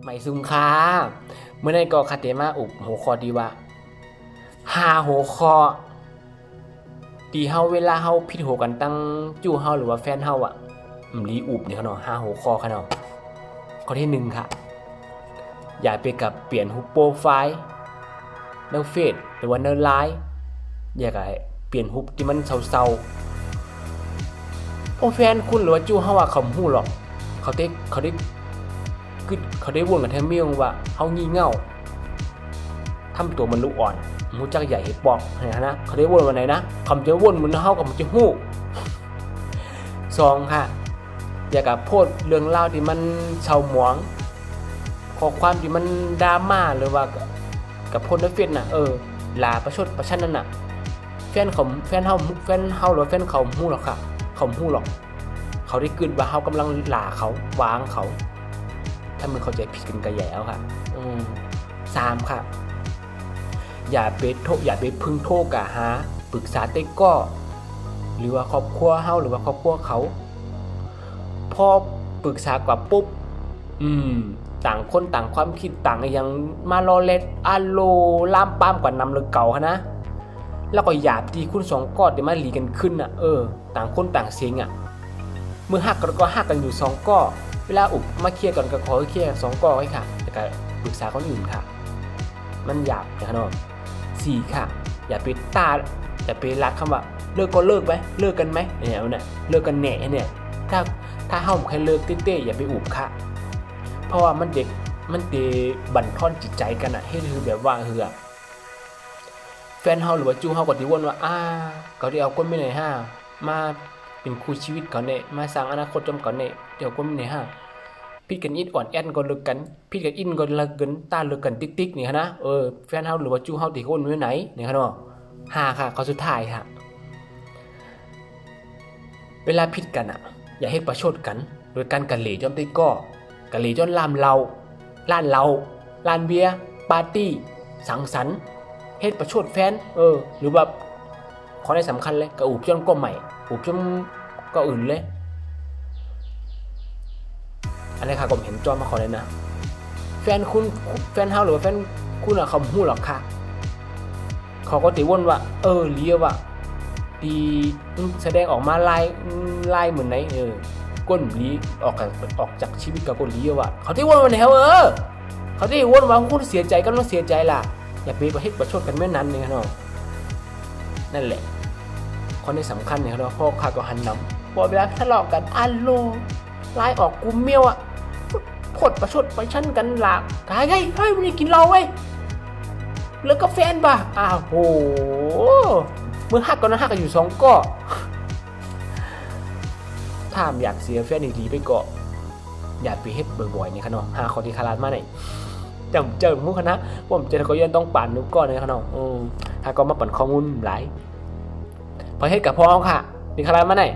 ไม่ซุ่มค่าเมื่อในก็คาเตมาอุบหัวข้อดีว่า5หัวข้อที่เฮาเวลาเฮาผิดหัวกันตั้งจู่เฮาหรือว่าแฟนเฮาลีอุบเนี่ยเขาเนาะ5หัวข้อเขาเนาะข้อที่1ค่ะอย่าไปกับเปลี่ยนรูปโปรไฟล์ในเฟซหรือว่าในไลน์อย่าไปเปลี่ยนรูปที่มันเศร้าๆพวกแฟนคุณหรือว่าจู่เฮาเขาฮู้หรอกเขาได้วนกันแท้เมียงว่าเฮางี่เง่าทำตัวมันลูกอ่อนมูจักใหญ่เห็ดปอกนะเขาได้วนวันไหนนะคำจะวนมันเฮากับมันจะฮู้2ค่ะอย่ากับโพสเรื่องเล่าที่มันเฉาหมองข้อความที่มันดราม่าหรือว่ากับโพสในเฟซน่ะลาประชดประชันนั่นน่ะแฟนเฮาหรือแฟนเขาฮู้หรอกค่ะเขาฮู้หรอกเขาได้กึดว่าเฮากำลังลาเขาวางเขาถ้ามึงเข้าใจผิดกันก็แย่แล้วค่ะ3ค่ะอย่าไปพึ่งโทษกะหาปรึกษาเต้ก็หรือว่าครอบครัวเฮาหรือว่าครอบครัวเขาพอปรึกษากว่าปุ๊บต่างคนต่างความคิดต่างยังมาลอเล็ดอาโลล่ามป้ามกว่านำเลยเก่านะแล้วก็หยาบดีคุณ2กอดเดี๋ยวมาหลีกันขึ้นต่างคนต่างเสียงเมื่อหักก็หักกันอยู่2ก้อเวลาอุบมาเคลียร์กันก็ขอเคลียร์2ก้อไว้ค่ะแต่ก็ปรึกษาคนอื่นค่ะมันหยาบอย่างนั้น4ค่ะอย่าไปรักคำว่าเลิกก็เลิกไหมเลิกกันไหมเนี่ยเลิกกันแหน่เนี่ยถ้าเฮาแค่เลิกเต้ๆอย่าไปอุบค่ะเพราะว่ามันเด็กมันเตบั่นทอนจิตใจกันให้คือแบบว่าแฟนเฮาหรือว่าจูเฮาก็สิวนว่าเขาได้เอาคนไม่ไหนมาเป็นคู่ชีวิตเขาเนี่ยมาสร้างอนาคตจำเขาเนี่ยเดี๋ยวคนไม่ไหนพี่กันอิดอ่อนแอนก็เลิกกันพี่กันอินก็เลิกกันตาเลิกกันติ๊กๆนี่นะแฟนเฮาหรือว่าจูเฮาที่คนไว้ไหนเนี่ยครับเนาะ5ค่ะข้อสุดท้ายค่ะเวลาผิดกันอย่าให้ประชดกันโดยการกะเหลี่ยจอมติ๊กก็กะเหลี่ยจนลามเราร้านเบียร์ปาร์ตี้สังสรรค์เฮ็ดประชดแฟนหรือแบบข้อได้สำคัญเลยกะอุบจนก็ใหม่อุบจนก็อื่นเลยอันนี้ค่ะผมเห็นจอมาขอเลยนะแฟนเฮาหรือว่าแฟนคุณเขาฮู้หรอกค่ะเขาก็ติวนว่าเลียว่าดีแสดงออกมาลายเหมือนไหนก้นลีออกจากชีวิตกับก้นลีว่าเขาที่วนวันไหนเขาที่วนว่าคุณเสียใจก็ต้องเสียใจล่ะอย่าไปประเทศประชดกันแม่นั้นนี่ครับเนาะนั่นแหละข้อนี้สำคัญเนี่ยครับพ่อข้าก็หันนำพอเวลาทะเลาะกันโลไล่ออกกูเมียวพดประชดไปชั้นกันหลากกายเฮ้ยมันนี่กินเราเว้ยแล้วก็แฟนป่ะโหเมื่อหักกันอยู่2ก้อถ้าอยากเสียแฟนดีๆไปก็อย่าไปเฮ็ดบ่อยๆนี่ครับเนาะหาข้อที่คาราดมาหน่อยจำเจอมุกนะผมเจอก็ยังต้องปั่นนุกก้อนเลยครับเนาะหาก็มาปั่นข้อมูลหลายพอเฮ็ดกับพ่อค่ะนี่คาราดมาหน่อย